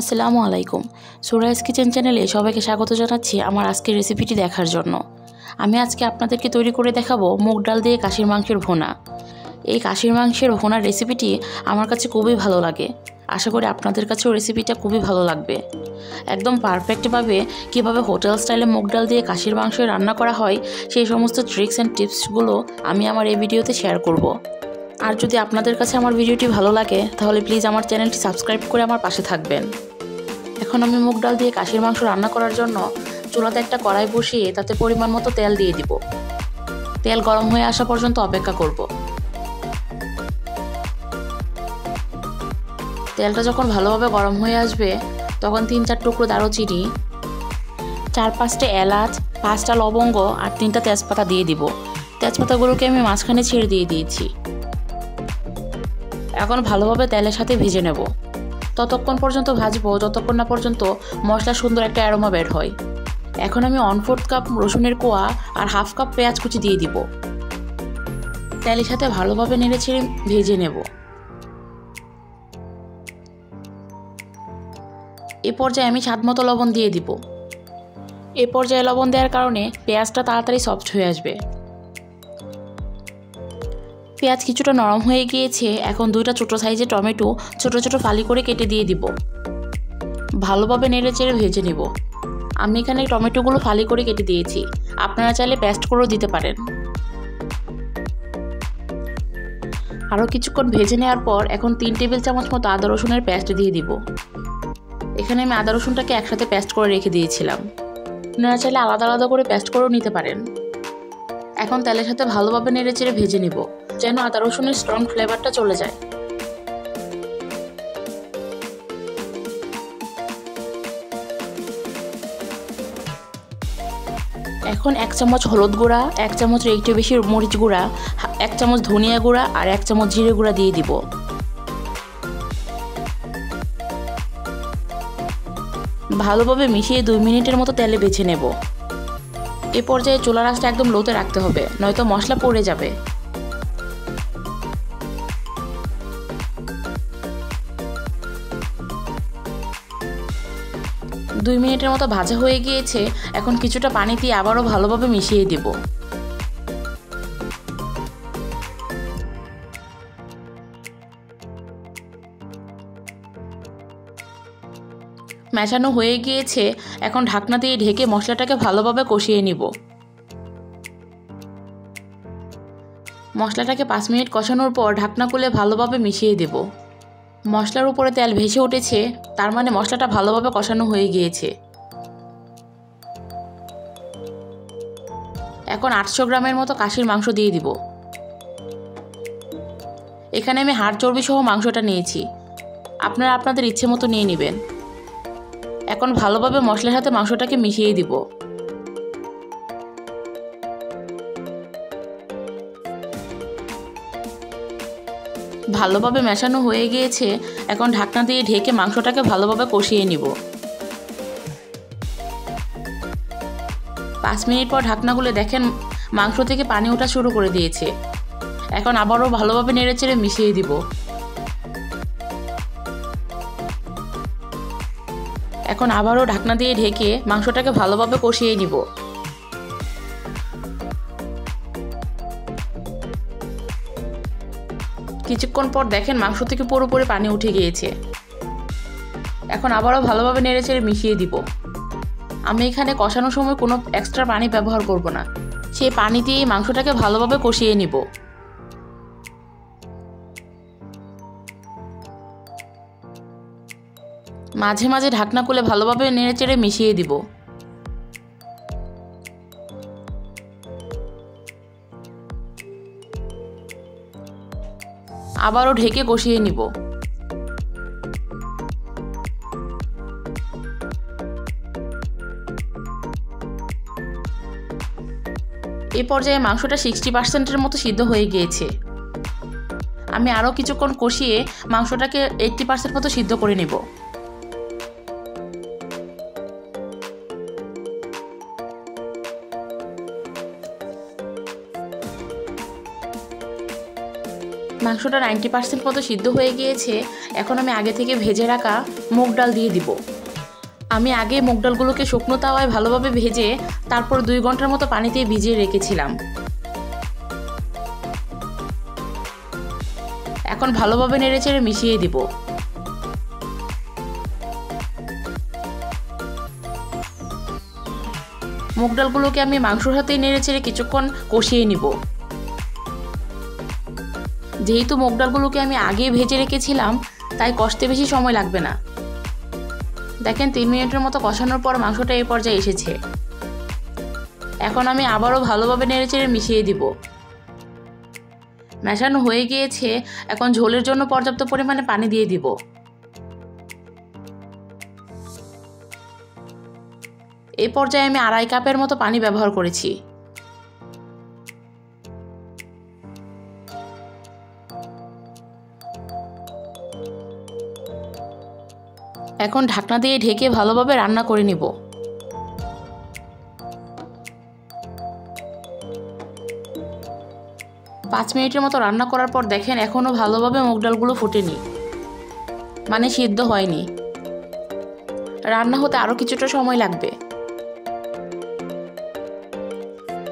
আসসালামু আলাইকুম। সুরাইস কিচেন চ্যানেলে সবাইকে স্বাগত জানাচ্ছি আমার আজকের রেসিপিটি দেখার জন্য। আমি আজকে আপনাদেরকে তৈরি করে দেখাবো মুগ ডাল দিয়ে খাসির মাংসের ভুনা। এই খাসির মাংসের ভুনার রেসিপিটি আমার কাছে খুবই ভালো লাগে। আশা করি আপনাদের কাছেও রেসিপিটা খুবই ভালো লাগবে। একদম পারফেক্টভাবে কীভাবে হোটেল স্টাইলে মুগ ডাল দিয়ে খাসির মাংস রান্না করা হয় সেই সমস্ত ট্রিক্স অ্যান্ড টিপসগুলো আমি আমার এই ভিডিওতে শেয়ার করব। আর যদি আপনাদের কাছে আমার ভিডিওটি ভালো লাগে তাহলে প্লিজ আমার চ্যানেলটি সাবস্ক্রাইব করে আমার পাশে থাকবেন। এখন আমি মুগ ডাল দিয়ে খাসির মাংস রান্না করার জন্য চুলাতে একটা কড়াই বসিয়ে তাতে পরিমাণ মতো তেল দিয়ে দিব। তেল গরম হয়ে আসা পর্যন্ত অপেক্ষা করব। তেলটা যখন ভালোভাবে গরম হয়ে আসবে তখন 3-4 টুকরো দারুচিনি, 4-5টা এলাচ, 5টা লবঙ্গ আর 3টা তেজপাতা দিয়ে দিব। তেজপাতাগুলোকে আমি মাঝখানে ছেড়ে দিয়ে দিয়েছি। এখন ভালোভাবে তেলের সাথে ভেজে নেব। ততক্ষণ পর্যন্ত ভাজবো যতক্ষণ না পর্যন্ত মশলা সুন্দর একটা অ্যারোমা বের হয়। এখন আমি 1/4 কাপ রসুনের কোয়া আর 1/2 কাপ পেঁয়াজ কুচি দিয়ে দিব। তেলের সাথে ভালোভাবে নেড়ে ছেড়ে ভেজে নেব। এ পর্যায়ে আমি স্বাদমতো লবণ দিয়ে দিব। এ পর্যায়ে লবণ দেওয়ার কারণে পেঁয়াজটা তাড়াতাড়ি সফট হয়ে আসবে। পেঁয়াজ কিছুটা নরম হয়ে গিয়েছে। এখন 2টা ছোটো সাইজের টমেটো ছোট ছোট ফালি করে কেটে দিয়ে দিব। ভালোভাবে নেড়ে চেড়ে ভেজে নেব। আমি এখানে টমেটোগুলো ফালি করে কেটে দিয়েছি, আপনারা চাইলে পেস্ট করেও দিতে পারেন। আরও কিছুক্ষণ ভেজে নেওয়ার পর এখন 3 টেবিল চামচ মতো আদা রসুনের পেস্ট দিয়ে দিব। এখানে আমি আদা রসুনটাকে একসাথে পেস্ট করে রেখে দিয়েছিলাম, আপনারা চাইলে আলাদা আলাদা করে পেস্ট করেও নিতে পারেন। এখন তেলের সাথে ভালোভাবে নেড়ে চেড়ে ভেজে নিব যেন আদা রসুনের স্ট্রং ফ্লেভারটা চলে যায়। এখন 1 চামচ হলুদ গুঁড়া, 1 চামচের একটু বেশি মরিচ গুঁড়া, 1 চামচ ধনিয়া গুঁড়া আর 1 চামচ জিরে গুঁড়া দিয়ে দিব। ভালোভাবে মিশিয়ে 2 মিনিটের মতো তেলে ভেজে নেব। এ পর্যায়ে চুলার আঁচটা একদম লোতে রাখতে হবে, নয়তো মশলা পড়ে যাবে। দুই মিনিটের মতো ভাজা হয়ে গিয়েছে। এখন কিছুটা পানি দিয়ে আবারও ভালোভাবে মিশিয়ে দেব। মেশানো হয়ে গিয়েছে। এখন ঢাকনা দিয়ে ঢেকে মশলাটাকে ভালোভাবে কষিয়ে নিব। মশলাটাকে 5 মিনিট কষানোর পর ঢাকনা খুলে ভালোভাবে মিশিয়ে দেব। মশলার উপরে তেল ভেসে উঠেছে, তার মানে মশলাটা ভালোভাবে কষানো হয়ে গিয়েছে। এখন 800 গ্রামের মতো খাসির মাংস দিয়ে দিব। এখানে আমি হাড় চর্বি সহ মাংসটা নিয়েছি, আপনারা আপনাদের ইচ্ছে মতো নিয়ে নেবেন। এখন ভালোভাবে মশলার সাথে মাংসটাকে মিশিয়ে দিব। ভালোভাবে মেশানো হয়ে গিয়েছে। এখন ঢাকনা দিয়ে ঢেকে মাংসটাকে ভালোভাবে কষিয়ে নিব। 5 মিনিট পর ঢাকনা খুলে দেখেন মাংস থেকে পানি ওঠা শুরু করে দিয়েছে। এখন আবারও ভালোভাবে নেড়েচেড়ে মিশিয়ে দিব। এখন আবারও ঢাকনা দিয়ে ঢেকে মাংসটাকে ভালোভাবে কষিয়ে নিব। কিছুক্ষণ পর দেখেন মাংস থেকে পুরোপুরি পানি উঠে গিয়েছে। এখন আবারও ভালোভাবে নেড়েচেড়ে মিশিয়ে দিব। আমি এখানে কষানোর সময় কোনো এক্সট্রা পানি ব্যবহার করব না, সেই পানি দিয়ে মাংসটাকে ভালোভাবে কষিয়ে নিব। মাঝে মাঝে ঢাকনা খুলে ভালোভাবে নেড়েচেড়ে মিশিয়ে দিব। আবারও ঢেকে কষিয়ে নিব। এই পর্যায়ে মাংসটা 60%-এর মতো সিদ্ধ হয়ে গিয়েছে। আমি আরও কিছুক্ষণ কষিয়ে মাংসটাকে 80% মতো সিদ্ধ করে নেব। মাংসটা 90% মতো সিদ্ধ হয়ে গিয়েছে। এখন আমি আগে থেকে ভেজে রাখা মুগ ডাল দিয়ে দিব। আমি আগে মুগ ডালগুলোকে শুকনো তাওয়ায় ভালোভাবে ভেজে তারপর 2 ঘন্টার মতো পানিতে ভিজিয়ে রেখেছিলাম। এখন ভালোভাবে নেড়েচেড়ে মিশিয়ে দিব। মুগ ডালগুলোকে আমি মাংসর সাথে নেড়েচেড়ে কিছুক্ষণ কষিয়ে নিব। যেহেতু মুগ ডালগুলোকে আমি আগে ভেজে রেখেছিলাম তাই কষতে বেশি সময় লাগবে না। দেখেন 3 মিনিটের মতো কষানোর পর মাংসটা এই পর্যায়ে এসেছে। এখন আমি আবারও ভালোভাবে নেড়েচেড়ে মিশিয়ে দিব। মেশানো হয়ে গিয়েছে। এখন ঝোলের জন্য পর্যাপ্ত পরিমাণে পানি দিয়ে দিব। এই পর্যায়ে আমি 2.5 কাপের মতো পানি ব্যবহার করেছি। এখন ঢাকনা দিয়ে ঢেকে ভালোভাবে রান্না করে নিব। পাঁচ মিনিটের মতো রান্না করার পর দেখেন এখনও ভালোভাবে মুগ ডালগুলো ফোটেনি, মানে সিদ্ধ হয়নি। রান্না হতে আরও কিছুটা সময় লাগবে।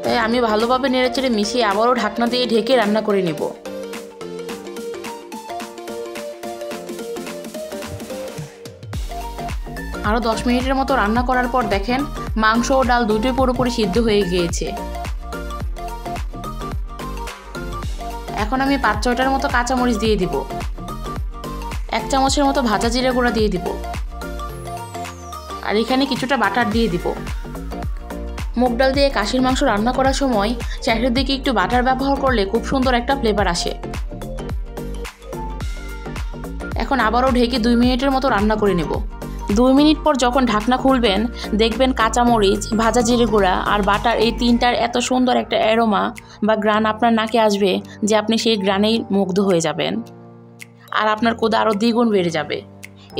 তাই আমি ভালোভাবে নেড়েচেড়ে মিশিয়ে আবারও ঢাকনা দিয়ে ঢেকে রান্না করে নেব। আরও 10 মিনিটের মতো রান্না করার পর দেখেন মাংস ও ডাল দুটোই পুরোপুরি সিদ্ধ হয়ে গিয়েছে। এখন আমি 5-6টার মতো কাঁচামরিচ দিয়ে দিব। 1 চামচের মতো ভাজা জিরে গুঁড়া দিয়ে দিব। আর এখানে কিছুটা বাটার দিয়ে দিব। মুগ ডাল দিয়ে খাসির মাংস রান্না করার সময় শেষের দিকে একটু বাটার ব্যবহার করলে খুব সুন্দর একটা ফ্লেভার আসে। এখন আবারও ঢেকে 2 মিনিটের মতো রান্না করে নেব। 2 মিনিট পর যখন ঢাকনা খুলবেন দেখবেন কাঁচামরিচ, ভাজা জিরে গুঁড়া আর বাটার এই তিনটার এত সুন্দর একটা অ্যারোমা বা গ্রান আপনার নাকে আসবে যে আপনি সেই গ্রানেই মুগ্ধ হয়ে যাবেন। আর আপনার ক্ষুধা আরও দ্বিগুণ বেড়ে যাবে।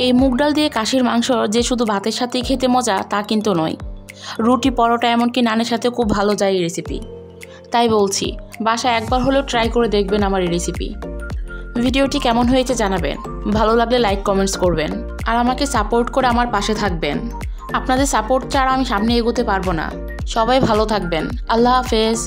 এই মুগ ডাল দিয়ে খাসির মাংস যে শুধু ভাতের সাথেই খেতে মজা তা কিন্তু নয়, রুটি, পরোটা এমনকি নানের সাথে খুব ভালো যায় এই রেসিপি। তাই বলছি বাসায় একবার হলেও ট্রাই করে দেখবেন আমার এই রেসিপি। ভিডিওটি কেমন হয়েছে জানাবেন। ভালো লাগলে লাইক, কমেন্টস করবেন আর আমাকে সাপোর্ট করে আমার পাশে থাকবেন। আপনাদের সাপোর্ট ছাড়া আমি সামনে এগোতে পারবো না। সবাই ভালো থাকবেন। আল্লাহ হাফেজ।